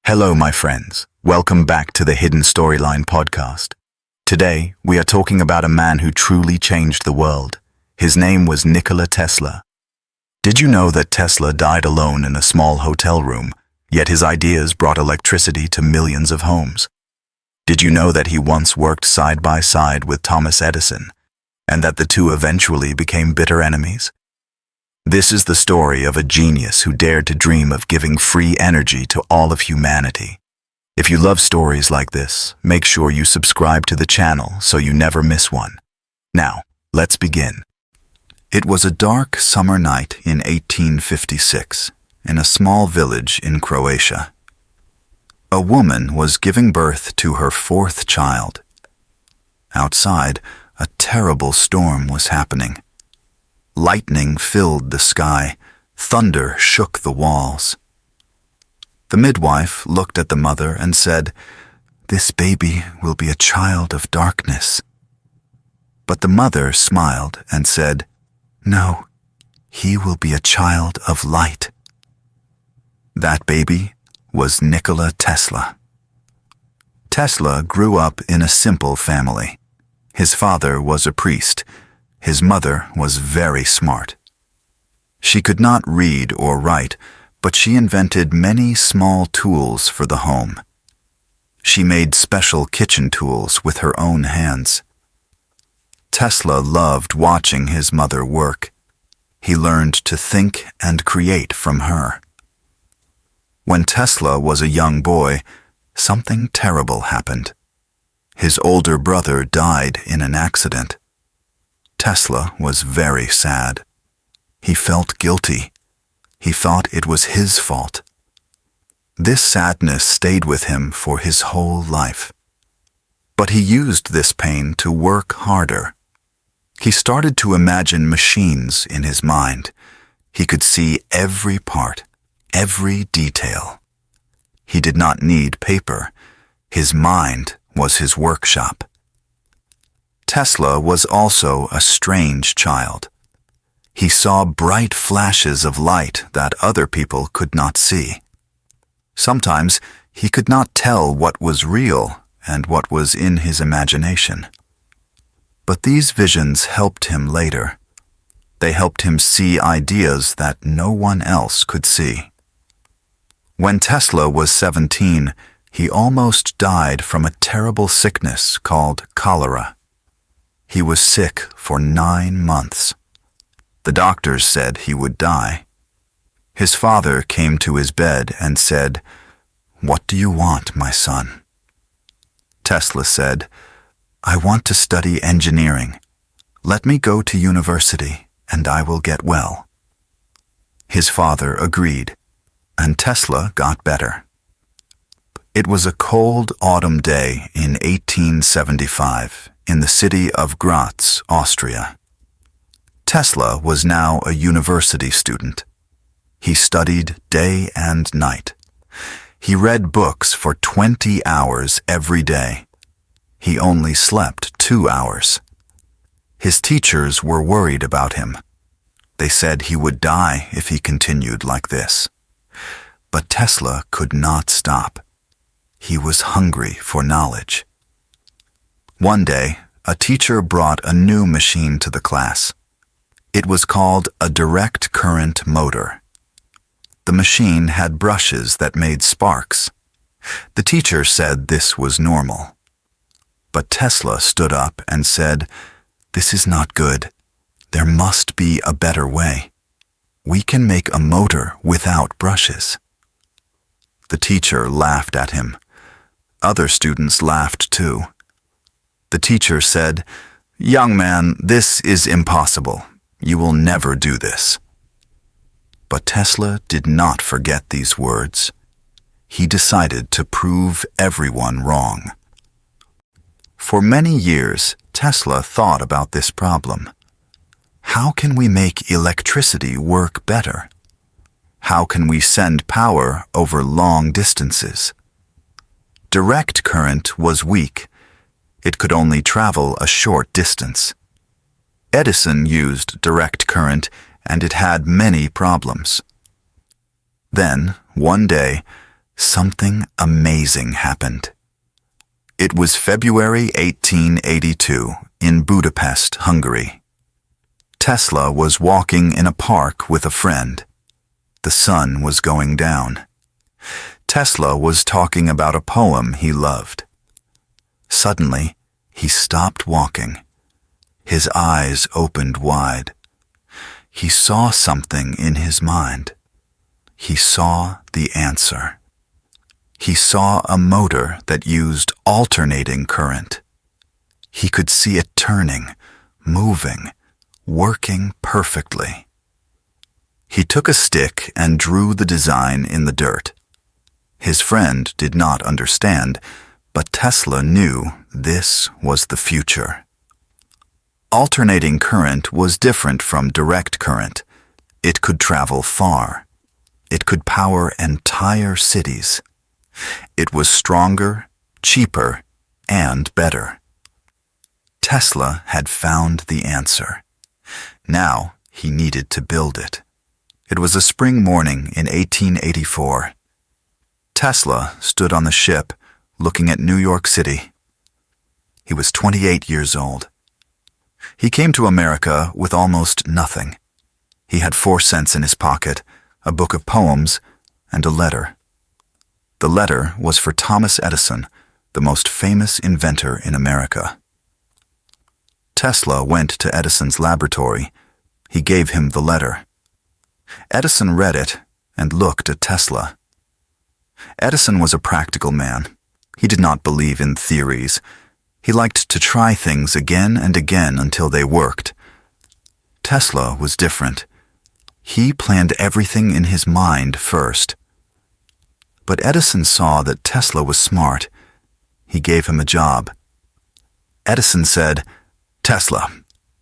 Hello, my friends. Welcome back to the Hidden Storyline podcast. Today, we are talking about a man who truly changed the world. His name was Nikola Tesla. Did you know that Tesla died alone in a small hotel room, yet his ideas brought electricity to millions of homes? Did you know that he once worked side by side with Thomas Edison, and that the two eventually became bitter enemies? This is the story of a genius who dared to dream of giving free energy to all of humanity. If you love stories like this, make sure you subscribe to the channel so you never miss one. Now, let's begin. It was a dark summer night in 1856 in a small village in Croatia. A woman was giving birth to her fourth child. Outside, a terrible storm was happening. Lightning filled the sky. Thunder shook the walls. The midwife looked at the mother and said, "This baby will be a child of darkness." But the mother smiled and said, "No, he will be a child of light." That baby was Nikola Tesla. Tesla grew up in a simple family. His father was a priest. His mother was very smart. She could not read or write, but she invented many small tools for the home. She made special kitchen tools with her own hands. Tesla loved watching his mother work. He learned to think and create from her. When Tesla was a young boy, something terrible happened. His older brother died in an accident. Tesla was very sad. He felt guilty. He thought it was his fault. This sadness stayed with him for his whole life. But he used this pain to work harder. He started to imagine machines in his mind. He could see every part, every detail. He did not need paper. His mind was his workshop. Tesla was also a strange child. He saw bright flashes of light that other people could not see. Sometimes he could not tell what was real and what was in his imagination. But these visions helped him later. They helped him see ideas that no one else could see. When Tesla was 17, he almost died from a terrible sickness called cholera. He was sick for 9 months. The doctors said he would die. His father came to his bed and said, "What do you want, my son?" Tesla said, "I want to study engineering. Let me go to university and I will get well." His father agreed, and Tesla got better. It was a cold autumn day in 1875 in the city of Graz, Austria. Tesla was now a university student. He studied day and night. He read books for 20 hours every day. He only slept 2 hours. His teachers were worried about him. They said he would die if he continued like this. But Tesla could not stop. He was hungry for knowledge. One day, a teacher brought a new machine to the class. It was called a direct current motor. The machine had brushes that made sparks. The teacher said this was normal. But Tesla stood up and said, "This is not good. There must be a better way. We can make a motor without brushes." The teacher laughed at him. Other students laughed too. The teacher said, "Young man, this is impossible. You will never do this." But Tesla did not forget these words. He decided to prove everyone wrong. For many years, Tesla thought about this problem. How can we make electricity work better? How can we send power over long distances? Direct current was weak. It could only travel a short distance. Edison used direct current, and it had many problems. Then, one day, something amazing happened. It was February 1882 in Budapest, Hungary. Tesla was walking in a park with a friend. The sun was going down. Tesla was talking about a poem he loved. Suddenly, he stopped walking. His eyes opened wide. He saw something in his mind. He saw the answer. He saw a motor that used alternating current. He could see it turning, moving, working perfectly. He took a stick and drew the design in the dirt. His friend did not understand, but Tesla knew this was the future. Alternating current was different from direct current. It could travel far. It could power entire cities. It was stronger, cheaper, and better. Tesla had found the answer. Now he needed to build it. It was a spring morning in 1884. Tesla stood on the ship, looking at New York City. He was 28 years old. He came to America with almost nothing. He had 4 cents in his pocket, a book of poems, and a letter. The letter was for Thomas Edison, the most famous inventor in America. Tesla went to Edison's laboratory. He gave him the letter. Edison read it and looked at Tesla. Edison was a practical man. He did not believe in theories. He liked to try things again and again until they worked. Tesla was different. He planned everything in his mind first. But Edison saw that Tesla was smart. He gave him a job. Edison said, "Tesla,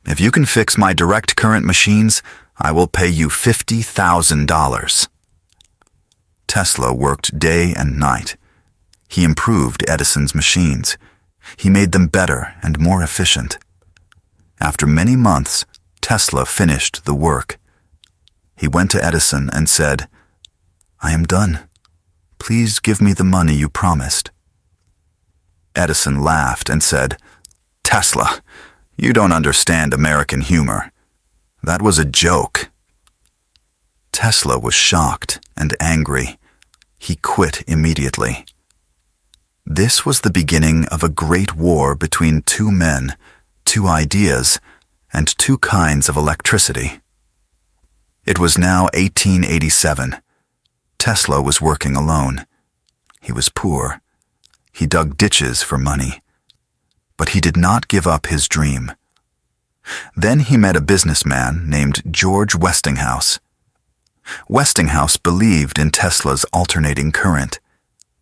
if you can fix my direct current machines, I will pay you $50,000. Tesla worked day and night. He improved Edison's machines. He made them better and more efficient. After many months, Tesla finished the work. He went to Edison and said, "I am done. Please give me the money you promised." Edison laughed and said, "Tesla, you don't understand American humor. That was a joke." Tesla was shocked and angry. He quit immediately. This was the beginning of a great war between 2 men, 2 ideas, and 2 kinds of electricity. It was now 1887. Tesla was working alone. He was poor. He dug ditches for money. But he did not give up his dream. Then he met a businessman named George Westinghouse. Westinghouse believed in Tesla's alternating current.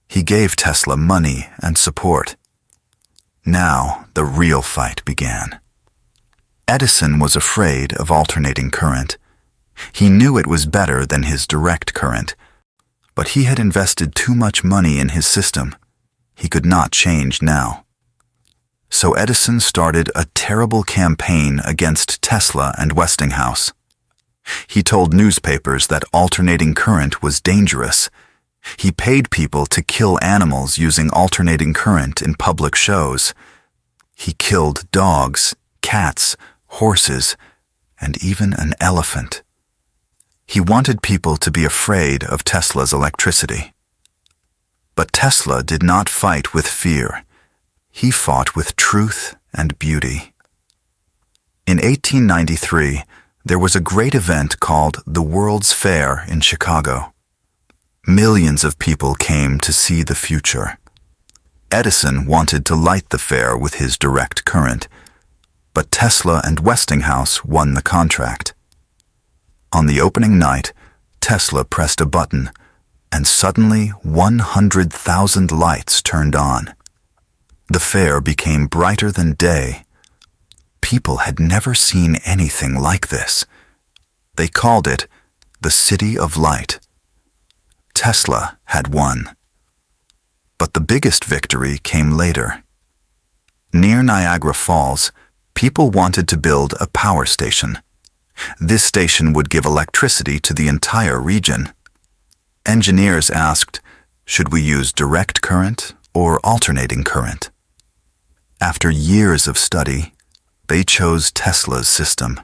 He gave Tesla money and support. Now the real fight began. Edison was afraid of alternating current. He knew it was better than his direct current, but he had invested too much money in his system. He could not change now. So Edison started a terrible campaign against Tesla and Westinghouse. He told newspapers that alternating current was dangerous. He paid people to kill animals using alternating current in public shows. He killed dogs, cats, horses, and even an elephant. He wanted people to be afraid of Tesla's electricity. But Tesla did not fight with fear. He fought with truth and beauty. In 1893, there was a great event called the World's Fair in Chicago. Millions of people came to see the future. Edison wanted to light the fair with his direct current, but Tesla and Westinghouse won the contract. On the opening night, Tesla pressed a button, and suddenly 100,000 lights turned on. The fair became brighter than day. People had never seen anything like this. They called it the City of Light. Tesla had won. But the biggest victory came later. Near Niagara Falls, people wanted to build a power station. This station would give electricity to the entire region. Engineers asked, Should we use direct current or alternating current? After years of study, they chose Tesla's system.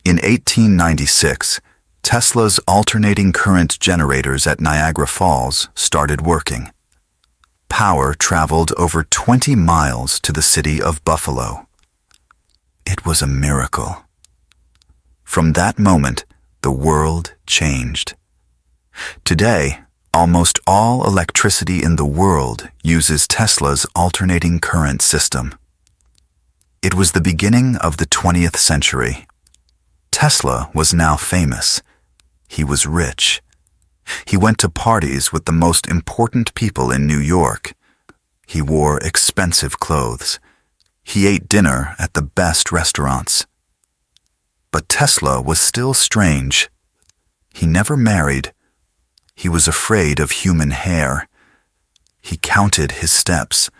In 1896, Tesla's alternating current generators at Niagara Falls started working. Power traveled over 20 miles to the city of Buffalo. It was a miracle. From that moment, the world changed. Today, almost all electricity in the world uses Tesla's alternating current system. It was the beginning of the 20th century. Tesla was now famous. He was rich. He went to parties with the most important people in New York. He wore expensive clothes. He ate dinner at the best restaurants. But Tesla was still strange. He never married. He was afraid of human hair. He counted his steps.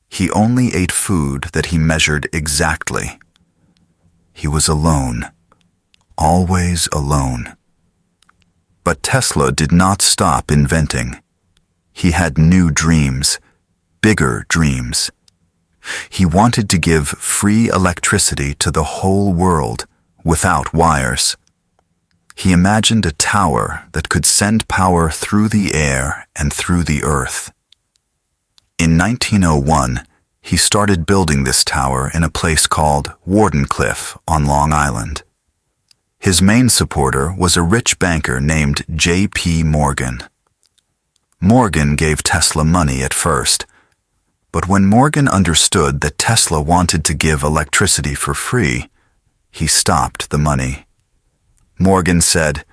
He only ate food that he measured exactly. He was alone, always alone. But Tesla did not stop inventing. He had new dreams, bigger dreams. He wanted to give free electricity to the whole world without wires. He imagined a tower that could send power through the air and through the earth. In 1901, he started building this tower in a place called Wardenclyffe on Long Island. His main supporter was a rich banker named J.P. Morgan. Morgan gave Tesla money at first, but when Morgan understood that Tesla wanted to give electricity for free, he stopped the money. Morgan said,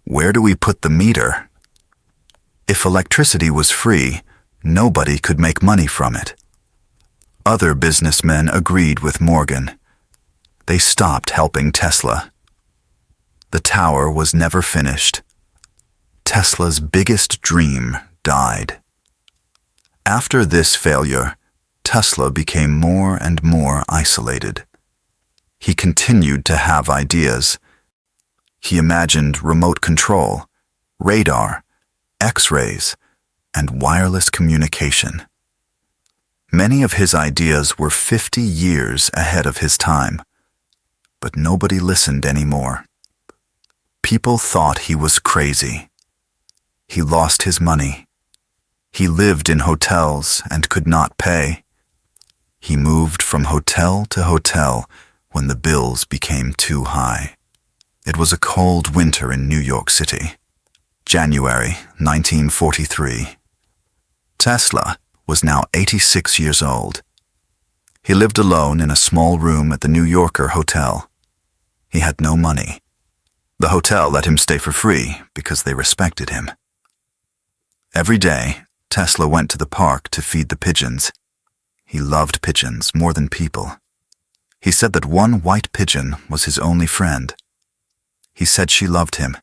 "Where do we put the meter?" If electricity was free, nobody could make money from it. Other businessmen agreed with Morgan. They stopped helping Tesla. The tower was never finished. Tesla's biggest dream died. After this failure, Tesla became more and more isolated. He continued to have ideas. He imagined remote control, radar, X-rays, and wireless communication. Many of his ideas were 50 years ahead of his time, but nobody listened anymore. People thought he was crazy. He lost his money. He lived in hotels and could not pay. He moved from hotel to hotel when the bills became too high. It was a cold winter in New York City. January 1943. Tesla was now 86 years old. He lived alone in a small room at the New Yorker hotel. He had no money. The hotel let him stay for free because they respected him. Every day, Tesla went to the park to feed the pigeons. He loved pigeons more than people. He said that one white pigeon was his only friend. He said she loved him,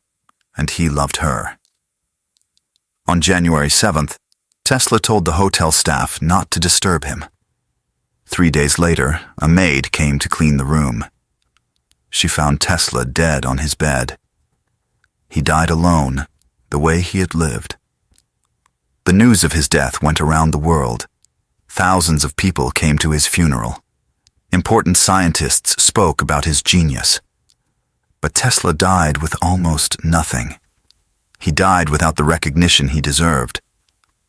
and he loved her. On January 7th, Tesla told the hotel staff not to disturb him. 3 days later, a maid came to clean the room. She found Tesla dead on his bed. He died alone, the way he had lived. The news of his death went around the world. Thousands of people came to his funeral. Important scientists spoke about his genius. But Tesla died with almost nothing. He died without the recognition he deserved.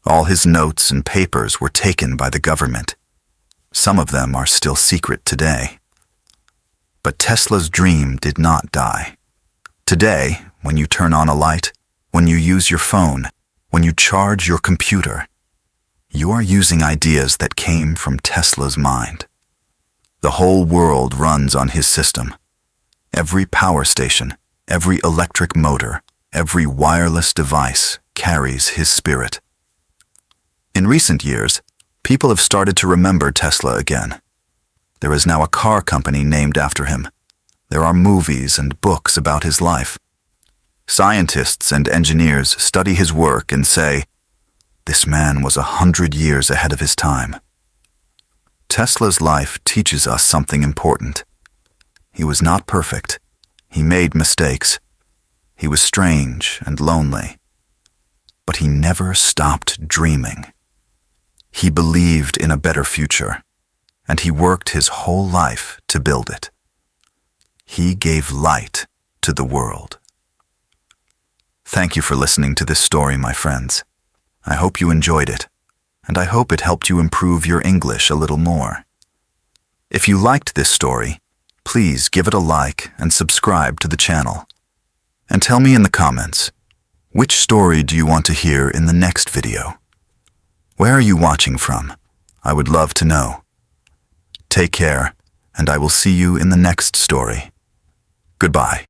All his notes and papers were taken by the government. Some of them are still secret today. But Tesla's dream did not die. Today, when you turn on a light, when you use your phone, when you charge your computer, you are using ideas that came from Tesla's mind. The whole world runs on his system. Every power station, every electric motor, every wireless device carries his spirit. In recent years, people have started to remember Tesla again. There is now a car company named after him. There are movies and books about his life. Scientists and engineers study his work and say, "This man was 100 years ahead of his time." Tesla's life teaches us something important. He was not perfect. He made mistakes. He was strange and lonely. but he never stopped dreaming. He believed in a better future, and he worked his whole life to build it. He gave light to the world. Thank you for listening to this story, my friends. I hope you enjoyed it, and I hope it helped you improve your English a little more. If you liked this story, please give it a like and subscribe to the channel. And tell me in the comments, which story do you want to hear in the next video? Where are you watching from? I would love to know. Take care, and I will see you in the next story. Goodbye.